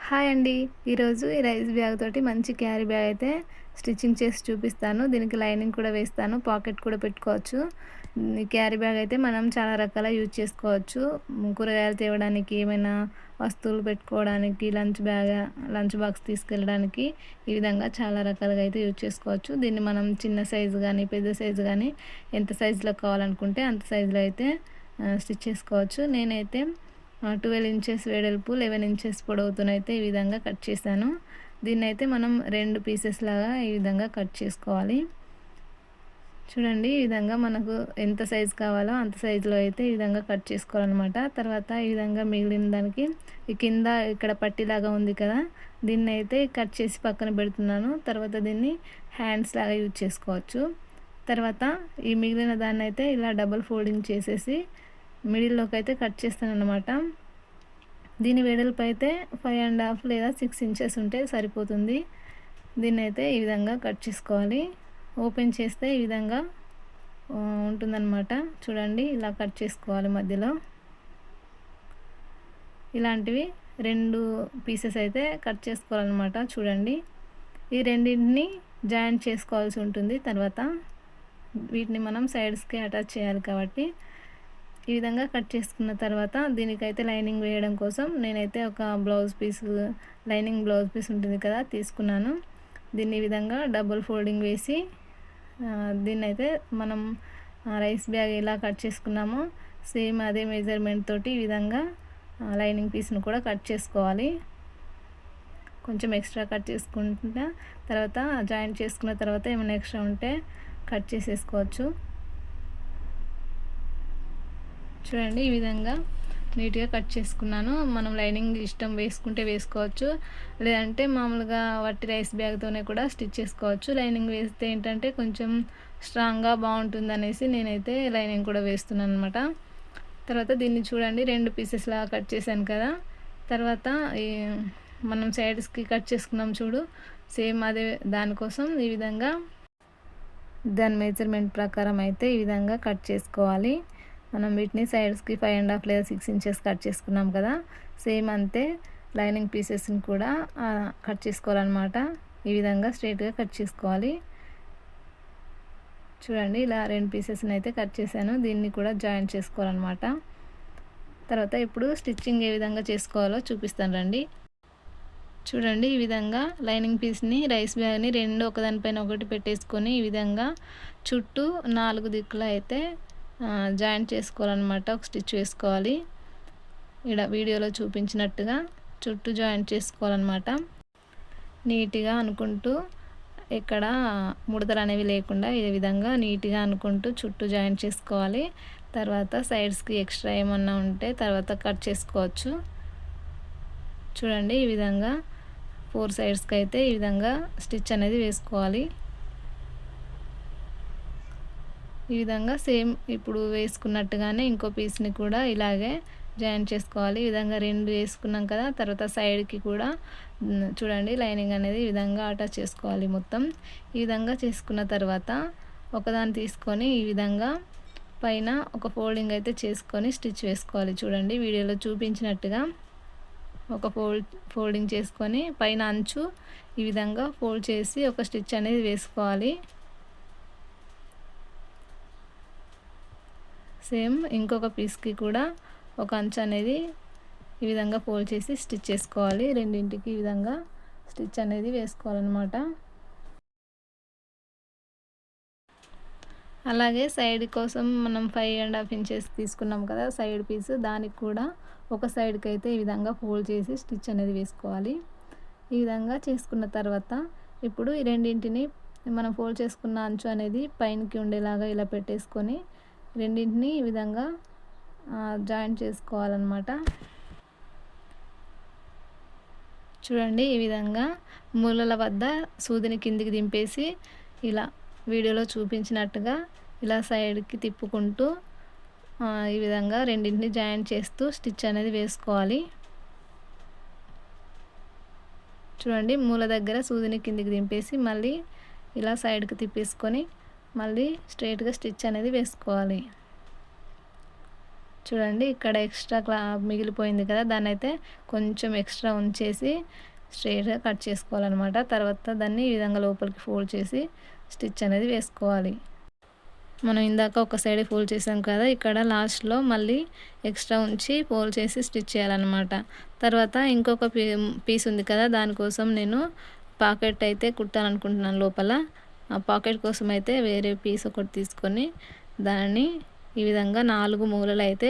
Hi అండి. ఈరోజు ఈ రైస్ బ్యాగ్ తోటి మంచి క్యారీ బ్యాగ్ అయితే స్టిచ్చింగ్ చేసి చూపిస్తాను. దీనికి లైనింగ్ కూడా వేస్తాను. పాకెట్ కూడా పెట్టుకోవచ్చు. ఈ క్యారీ బ్యాగ్ అయితే మనం చాలా రకాల యూజ్ చేసుకోవచ్చు. కూరగాయలు తేవడానికి, ఏమైనా వస్తువులు పెట్టుకోవడానికి, లంచ్ బాక్స్ తీసుకెళ్ళడానికి ఈ విధంగా చాలా రకాలుగా అయితే యూజ్ చేసుకోవచ్చు. దీన్ని మనం చిన్న సైజు కానీ, పెద్ద సైజు కానీ ఎంత సైజులో కావాలనుకుంటే అంత సైజులో అయితే స్టిచ్ చేసుకోవచ్చు. నేనైతే 12 ఇంచెస్ వెడల్పు, 11 ఇంచెస్ పొడవుతోనైతే ఈ విధంగా కట్ చేశాను. దీన్నైతే మనం 2 పీసెస్ లాగా ఈ విధంగా కట్ చేసుకోవాలి. చూడండి, ఈ విధంగా మనకు ఎంత సైజు కావాలో అంత సైజులో అయితే ఈ విధంగా కట్ చేసుకోవాలన్నమాట. తర్వాత ఈ విధంగా మిగిలిన దానికి ఈ కింద ఇక్కడ పట్టీలాగా ఉంది కదా, దీన్ని అయితే కట్ చేసి పక్కన పెడుతున్నాను. తర్వాత దీన్ని హ్యాండ్స్ లాగా యూజ్ చేసుకోవచ్చు. తర్వాత ఈ మిగిలిన దాన్ని అయితే ఇలా డబుల్ ఫోల్డింగ్ చేసేసి మిడిల్లోకి అయితే కట్ చేస్తాను అన్నమాట. దీని వెడల్పు అయితే 5.5 లేదా 6 ఇంచెస్ ఉంటే సరిపోతుంది. దీన్ని అయితే ఈ విధంగా కట్ చేసుకోవాలి. ఓపెన్ చేస్తే ఈ విధంగా ఉంటుందన్నమాట. చూడండి, ఇలా కట్ చేసుకోవాలి. మధ్యలో ఇలాంటివి 2 పీసెస్ అయితే కట్ చేసుకోవాలన్నమాట. చూడండి, ఈ రెండింటిని జాయింట్ చేసుకోవాల్సి ఉంటుంది. తర్వాత వీటిని మనం సైడ్స్కి అటాచ్ చేయాలి కాబట్టి ఈ విధంగా కట్ చేసుకున్న తర్వాత దీనికైతే లైనింగ్ వేయడం కోసం నేనైతే ఒక లైనింగ్ బ్లౌజ్ పీస్ ఉంటుంది కదా, తీసుకున్నాను. దీన్ని ఈ విధంగా డబుల్ ఫోల్డింగ్ వేసి దీన్నైతే మనం రైస్ బ్యాగ్ ఎలా కట్ చేసుకున్నామో సేమ్ అదే మెజర్మెంట్ తోటి ఈ విధంగా లైనింగ్ పీస్ను కూడా కట్ చేసుకోవాలి. కొంచెం ఎక్స్ట్రా కట్ చేసుకుంటా తర్వాత జాయింట్ చేసుకున్న తర్వాత ఏమైనా ఎక్స్ట్రా ఉంటే కట్ చేసేసుకోవచ్చు. చూడండి, ఈ విధంగా నీట్గా కట్ చేసుకున్నాను. మనం లైనింగ్ ఇష్టం వేసుకుంటే వేసుకోవచ్చు, లేదంటే మామూలుగా వట్టి రైస్ బ్యాగ్తోనే కూడా స్టిచ్ చేసుకోవచ్చు. లైనింగ్ వేస్తే ఏంటంటే కొంచెం స్ట్రాంగ్గా బాగుంటుంది అనేసి నేనైతే లైనింగ్ కూడా వేస్తున్నాను అనమాట. తర్వాత దీన్ని చూడండి, 2 పీసెస్ లాగా కట్ చేశాను కదా. తర్వాత మనం సైడ్స్కి కట్ చేసుకున్నాం చూడు, సేమ్ అదే దానికోసం ఈ విధంగా దాని మెజర్మెంట్ ప్రకారం అయితే ఈ విధంగా కట్ చేసుకోవాలి. మనం వీటిని సైడ్స్కి 5.5 లేదా 6 ఇంచెస్ కట్ చేసుకున్నాం కదా, సేమ్ అంతే లైనింగ్ పీసెస్ని కూడా కట్ చేసుకోవాలన్నమాట. ఈ విధంగా స్ట్రైట్గా కట్ చేసుకోవాలి. చూడండి, ఇలా 2 పీసెస్ని అయితే కట్ చేశాను. దీన్ని కూడా జాయింట్ చేసుకోవాలన్నమాట. తర్వాత ఇప్పుడు స్టిచ్చింగ్ ఏ విధంగా చేసుకోవాలో చూపిస్తాను రండి. చూడండి, ఈ విధంగా లైనింగ్ పీస్ని రైస్ బ్యాగ్ని 2 ఒకదానిపైన ఒకటి పెట్టేసుకొని ఈ విధంగా చుట్టూ 4 దిక్కులు అయితే జాయింట్ చేసుకోవాలన్నమాట. ఒక స్టిచ్ వేసుకోవాలి. ఇక్కడ వీడియోలో చూపించినట్టుగా చుట్టూ జాయింట్ చేసుకోవాలన్నమాట. నీట్గా అనుకుంటూ ఎక్కడ ముడతలు అనేవి లేకుండా ఈ విధంగా నీట్గా అనుకుంటూ చుట్టూ జాయింట్ చేసుకోవాలి. తర్వాత సైడ్స్కి ఎక్స్ట్రా ఏమన్నా ఉంటే తర్వాత కట్ చేసుకోవచ్చు. చూడండి, ఈ విధంగా 4 సైడ్స్కి అయితే ఈ విధంగా స్టిచ్ అనేది వేసుకోవాలి. ఈ విధంగా సేమ్ ఇప్పుడు వేసుకున్నట్టుగానే ఇంకో పీస్ని కూడా ఇలాగే జాయిన్ చేసుకోవాలి. ఈ విధంగా 2 వేసుకున్నాం కదా, తర్వాత సైడ్కి కూడా చూడండి లైనింగ్ అనేది ఈ విధంగా అటాచ్ చేసుకోవాలి మొత్తం. ఈ విధంగా చేసుకున్న తర్వాత ఒకదాన్ని తీసుకొని ఈ విధంగా పైన ఒక ఫోల్డింగ్ అయితే చేసుకొని స్టిచ్ వేసుకోవాలి. చూడండి, వీడియోలో చూపించినట్టుగా ఒక ఫోల్డింగ్ చేసుకొని పైన అంచు ఈ విధంగా ఫోల్డ్ చేసి ఒక స్టిచ్ అనేది వేసుకోవాలి. సేమ్ ఇంకొక పీస్కి కూడా ఒక అంచు అనేది ఈ విధంగా ఫోల్డ్ చేసి స్టిచ్ చేసుకోవాలి. రెండింటికి ఈ విధంగా స్టిచ్ అనేది వేసుకోవాలన్నమాట. అలాగే సైడ్ కోసం మనం 5.5 ఇంచెస్ తీసుకున్నాం కదా సైడ్ పీస్, దానికి కూడా ఒక సైడ్కి అయితే ఈ విధంగా ఫోల్డ్ చేసి స్టిచ్ అనేది వేసుకోవాలి. ఈ విధంగా చేసుకున్న తర్వాత ఇప్పుడు ఈ రెండింటిని మనం ఫోల్డ్ చేసుకున్న అంచు అనేది పైనకి ఉండేలాగా ఇలా పెట్టేసుకొని రెండింటిని ఈ విధంగా జాయింట్ చేసుకోవాలన్నమాట. చూడండి, ఈ విధంగా మూలల వద్ద సూదిని కిందికి దింపేసి ఇలా వీడియోలో చూపించినట్టుగా ఇలా సైడ్కి తిప్పుకుంటూ ఈ విధంగా రెండింటిని జాయింట్ చేస్తూ స్టిచ్ అనేది వేసుకోవాలి. చూడండి, మూల దగ్గర సూదిని కిందికి దింపేసి మళ్ళీ ఇలా సైడ్కి తిప్పేసుకొని మళ్ళీ స్ట్రైట్గా స్టిచ్ అనేది వేసుకోవాలి. చూడండి ఇక్కడ ఎక్స్ట్రా మిగిలిపోయింది కదా, దాన్ని అయితే కొంచెం ఎక్స్ట్రా ఉంచేసి స్ట్రైట్గా కట్ చేసుకోవాలన్నమాట. తర్వాత దాన్ని ఈ విధంగా లోపలికి ఫోల్డ్ చేసి స్టిచ్ అనేది వేసుకోవాలి. మనం ఇందాక ఒక సైడ్ ఫోల్డ్ చేసాం కదా, ఇక్కడ లాస్ట్లో మళ్ళీ ఎక్స్ట్రా ఉంచి ఫోల్డ్ చేసి స్టిచ్ చేయాలన్నమాట. తర్వాత ఇంకొక పీస్ ఉంది కదా, దానికోసం నేను పాకెట్ అయితే కుట్టాలనుకుంటున్నాను లోపల. ఆ పాకెట్ కోసం అయితే వేరే పీస్ ఒకటి తీసుకొని దాన్ని ఈ విధంగా 4 మూలలు అయితే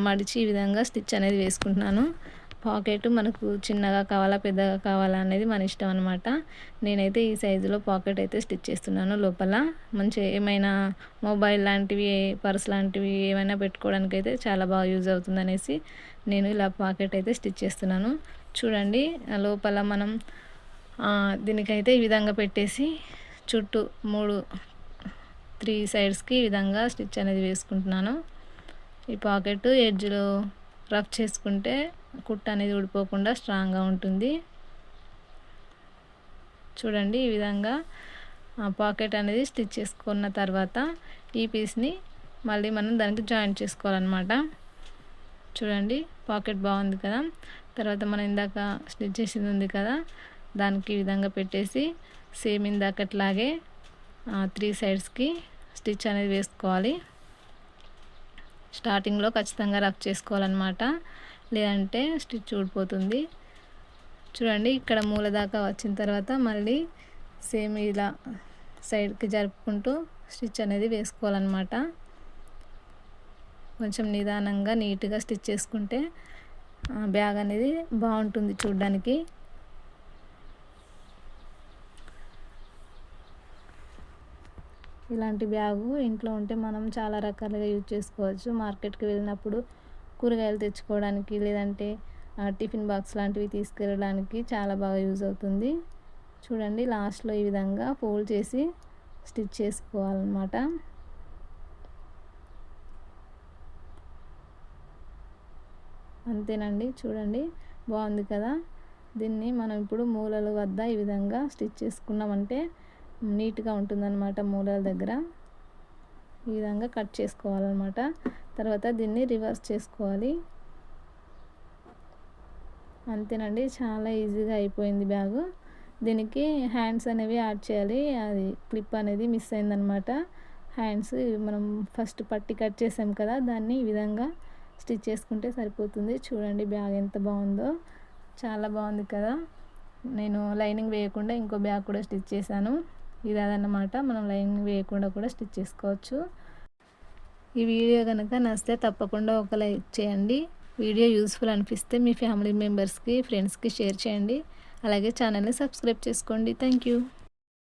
మడిచి ఈ విధంగా స్టిచ్ అనేది వేసుకుంటున్నాను. పాకెట్ మనకు చిన్నగా కావాలా పెద్దగా కావాలా అనేది మన ఇష్టం అనమాట. నేనైతే ఈ సైజులో పాకెట్ అయితే స్టిచ్ చేస్తున్నాను. లోపల మంచి ఏమైనా మొబైల్ లాంటివి, పర్స్ లాంటివి ఏమైనా పెట్టుకోవడానికి అయితే చాలా బాగా యూజ్ అవుతుంది అనేసి నేను ఇలా పాకెట్ అయితే స్టిచ్ చేస్తున్నాను. చూడండి లోపల మనం దీనికైతే ఈ విధంగా పెట్టేసి చుట్టూ 3 సైడ్స్కి ఈ విధంగా స్టిచ్ అనేది వేసుకుంటున్నాను. ఈ పాకెట్ ఎడ్జ్లో రఫ్ చేసుకుంటే కుట్ట అనేది ఊడిపోకుండా స్ట్రాంగ్గా ఉంటుంది. చూడండి ఈ విధంగా పాకెట్ అనేది స్టిచ్ చేసుకున్న తర్వాత ఈ పీస్ని మళ్ళీ మనం దానికి జాయింట్ చేసుకోవాలన్నమాట. చూడండి పాకెట్ బాగుంది కదా. తర్వాత మనం ఇందాక స్టిచ్ చేసింది ఉంది కదా, దానికి ఈ విధంగా పెట్టేసి సేమ్ ఇందాకట్లాగే 3 సైడ్స్కి స్టిచ్ అనేది వేసుకోవాలి. స్టార్టింగ్లో ఖచ్చితంగా రఫ్ చేసుకోవాలన్నమాట, లేదంటే స్టిచ్ ఊడిపోతుంది. చూడండి ఇక్కడ మూల దాకా వచ్చిన తర్వాత మళ్ళీ సేమ్ ఇలా సైడ్కి జరుపుకుంటూ స్టిచ్ అనేది వేసుకోవాలన్నమాట. కొంచెం నిదానంగా నీట్గా స్టిచ్ చేసుకుంటే బ్యాగ్ అనేది బాగుంటుంది చూడడానికి. ఇలాంటి బ్యాగు ఇంట్లో ఉంటే మనం చాలా రకాలుగా యూజ్ చేసుకోవచ్చు. మార్కెట్కి వెళ్ళినప్పుడు కూరగాయలు తెచ్చుకోవడానికి, లేదంటే టిఫిన్ బాక్స్ లాంటివి తీసుకెళ్ళడానికి చాలా బాగా యూజ్ అవుతుంది. చూడండి లాస్ట్లో ఈ విధంగా ఫోల్డ్ చేసి స్టిచ్ చేసుకోవాలన్నమాట. అంతేనండి, చూడండి బాగుంది కదా. దీన్ని మనం ఇప్పుడు మూలల వద్ద ఈ విధంగా స్టిచ్ చేసుకున్నామంటే నీట్గా ఉంటుందన్నమాట. మూలల దగ్గర ఈ విధంగా కట్ చేసుకోవాలన్నమాట. తర్వాత దీన్ని రివర్స్ చేసుకోవాలి. అంతేనండి, చాలా ఈజీగా అయిపోయింది బ్యాగు. దీనికి హ్యాండ్స్ అనేవి యాడ్ చేయాలి. అది క్లిప్ అనేది మిస్ అయిందనమాట. హ్యాండ్స్ మనం ఫస్ట్ పట్టి కట్ చేసాం కదా, దాన్ని ఈ విధంగా స్టిచ్ చేసుకుంటే సరిపోతుంది. చూడండి బ్యాగ్ ఎంత బాగుందో, చాలా బాగుంది కదా. నేను లైనింగ్ వేయకుండా ఇంకో బ్యాగ్ కూడా స్టిచ్ చేశాను. ఇది అదన్నమాట, మనం లైనింగ్ వేయకుండా కూడా స్టిచ్ చేసుకోవచ్చు. ఈ వీడియో కనుక నచ్చితే తప్పకుండా ఒక లైక్ చేయండి. వీడియో యూస్ఫుల్ అనిపిస్తే మీ ఫ్యామిలీ మెంబర్స్కి, ఫ్రెండ్స్కి షేర్ చేయండి. అలాగే ఛానల్ని సబ్స్క్రైబ్ చేసుకోండి. Thank you.